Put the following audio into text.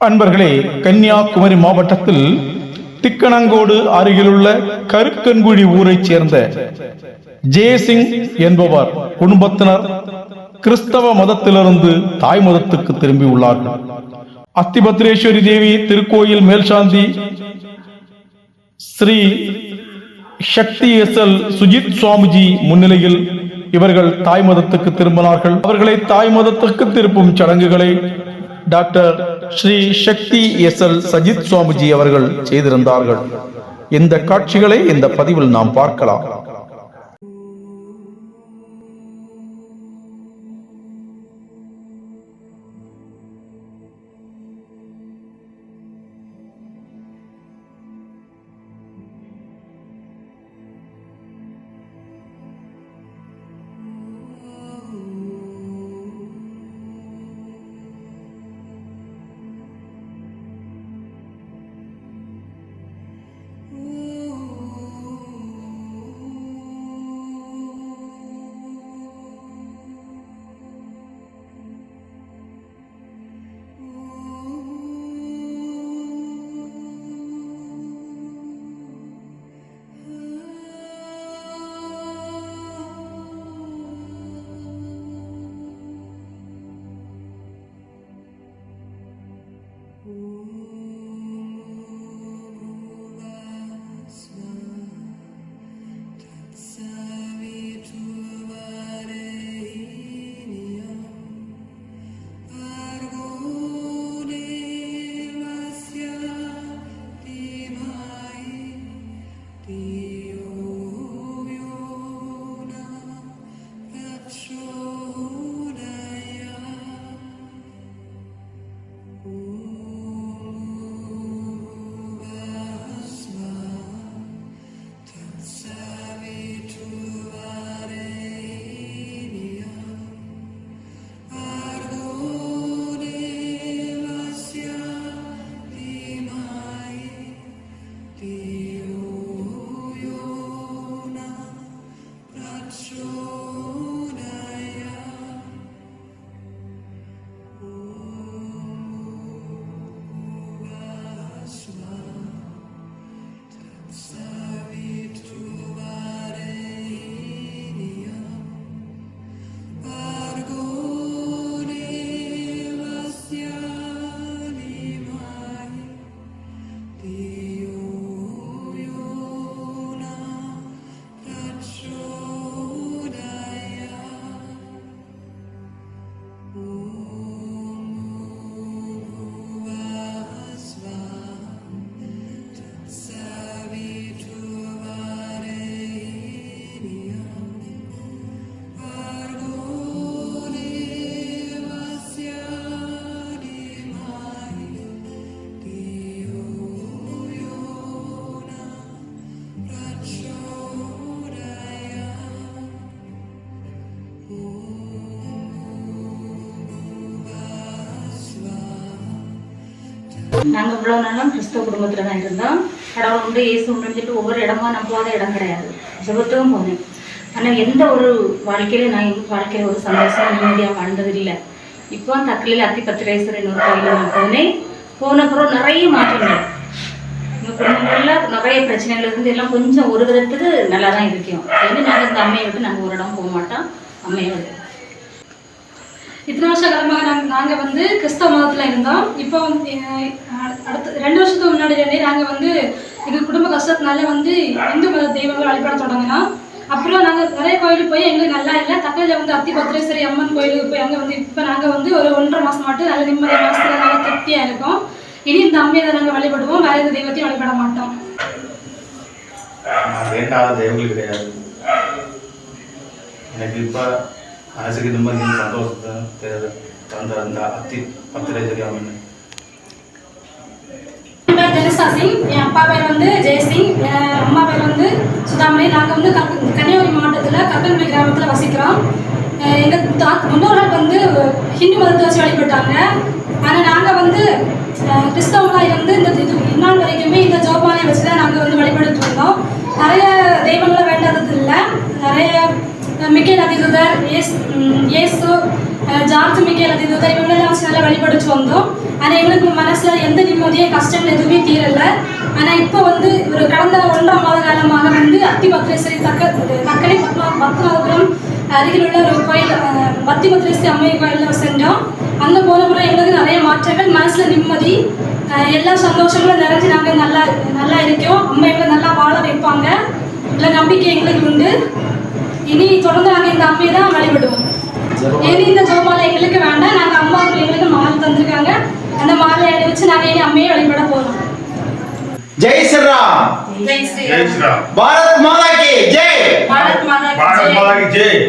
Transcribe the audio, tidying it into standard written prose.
அன்பர்களே, கன்னியாகுமரி மாவட்டத்தில் திக்கணங்கோடு அருகிலுள்ள கருக்கன்குழி ஊரைச் சேர்ந்த ஜெயசிங் என்பவர் குடும்பத்தினர் கிறிஸ்தவ மதத்திலிருந்து தாய் மதத்துக்கு திரும்பி உள்ளார்கள். அத்திபத்ரேஸ்வரி தேவி திருக்கோயில் மேல்சாந்தி ஸ்ரீ சக்தி எஸ்எல் சுஜித் சுவாமிஜி முன்னிலையில் இவர்கள் தாய் மதத்துக்கு திரும்பினார்கள். அவர்களை தாய் மதத்துக்கு திருப்பும் சடங்குகளை டாக்டர் ஸ்ரீ சக்தி எஸ்எல் சஜித் சுவாமிஜி அவர்கள் செய்திருந்தார்கள். இந்த காட்சிகளை இந்த பதிவில் நாம் பார்க்கலாம். நாங்கள் இவ்வளோ நாளும் கிறிஸ்தவ குடும்பத்தில் தான் இருந்தோம். கடவுள் உண்டு, இயேசு உண்டுன்னு சொல்லிட்டு ஒவ்வொரு இடமா நான் போகாத இடம் கிடையாது. ஜெபத்துக்கும் போனேன். ஆனால் எந்த ஒரு வாழ்க்கையில நான் எங்கள் வாழ்க்கையில் ஒரு சந்தோஷம் நிம்மதியாக வாழ்ந்தது இல்லை. இப்போ தக்கலையில் அத்திபத்ரேஸ்வரர் ஒரு கோயிலில் நான் போனப்புறம் நிறைய மாற்றங்கள். எங்கள் குடும்பங்களில் நிறைய பிரச்சனைகள் இருந்து எல்லாம் கொஞ்சம் ஒரு விதத்துக்கு நல்லா தான் இருக்கோம். ஏன்னா நாங்கள் இந்த அம்மையை விட்டு நாங்கள் ஒரு இடம் போக மாட்டோம். அம்மையை விட்டு இத்தனை வருஷ காலமாக நாங்கள் வந்து கிறிஸ்தவ மதத்தில் இருந்தோம். இப்போ வந்து அடுத்த 2 வருஷத்துக்கு முன்னாடி நாங்கள் எங்கள் குடும்ப கஷ்டத்தினால இந்து மத தெய்வங்கள் வழிபட தொடங்கினோம். அப்புறம் நாங்கள் நிறைய கோயிலுக்கு போய் எங்களுக்கு நல்லா இல்லை. தக்கலையில் அத்திபத்ரேஸ்வரி அம்மன் கோயிலுக்கு போய் அங்கே இப்போ நாங்கள் ஒரு 1.5 மாதம் மட்டும் நல்ல நிம்மதியாக மனசில் நல்லா திருப்தியாக இருக்கோம். இனி இந்த அம்மையை தான் நாங்கள் வழிபடுவோம். வேறு எந்த தெய்வத்தையும் வழிபட மாட்டோம். வேண்டாத தெய்வங்கள் கிடையாது. எனக்கு இப்போ மனசுக்கு நிம்மதி சந்தோஷத்தை தந்த அந்த அத்திபத்ரேஸ்வரி அம்மன். என் பேர் ஜெனிசா சிங், என் அப்பா பேர் ஜெயசிங், என் அம்மா பேர் சுதாமணி. நாங்கள் கன்னியாகுமரி மாவட்டத்தில் கருக்கன்குழி கிராமத்தில் வசிக்கிறோம். எங்கள் முன்னோர்கள் ஹிந்து மதத்தை வச்சு வழிபட்டாங்க. ஆனால் நாங்கள் கிறிஸ்தவங்களாக இருந்து இந்த இந்நாள் வரைக்குமே இந்த ஜோபானை வச்சு தான் நாங்கள் வழிபடுத்து வந்தோம். நிறைய தெய்வங்களை வேண்டாதது இல்லை. நிறைய மிக்கேல் அதிதூதர், இயேசு, ஜார்ஜ் மிக்கேல் அது இதுதான் இவங்களெல்லாம் வச்சு நல்லா வழிபடுச்சு வந்தோம். ஆனால் எங்களுக்கு மனசில் எந்த நிம்மதியும் கஷ்டங்கள் எதுவுமே தீரலை. ஆனால் இப்போ வந்து ஒரு கடந்த 1.5 மாத காலமாக வந்து அத்திபத்ரேஸ்வரி தக்கலை பத்மநாபபுரம் அருகில் உள்ள ஒரு கோயில் அத்திபத்ரேஸ்வரி அம்மை கோயிலில் சென்றோம். அங்கே போன முறை எங்களுக்கு நிறைய மாற்றங்கள், மனசில் நிம்மதி, எல்லா சந்தோஷங்களும் நிறைஞ்சு நாங்கள் நல்லா இருக்கோம். அம்மா எங்களை நல்லா வாழ வைப்பாங்க, இல்லை நம்பிக்கை எங்களுக்கு உண்டு. இனி தொடர்ந்து நாங்கள் இந்த அம்மையை தான் வழிபடுவோம். இனி இந்த ஜோமாலை எங்களுக்கு வேண்டாம், நாங்கள் அம்மா எங்களுக்கு மாலை தந்திருக்காங்க, அந்த மாலை அணிவிச்சு நாங்கள் இனி அம்மையை வழிபட போகிறோம். ஜெய் ஸ்ரீராம். ஜெய் ஸ்ரீராம். பாரத் மாதா கி ஜெய். பாரத் மாதா கி ஜெய்.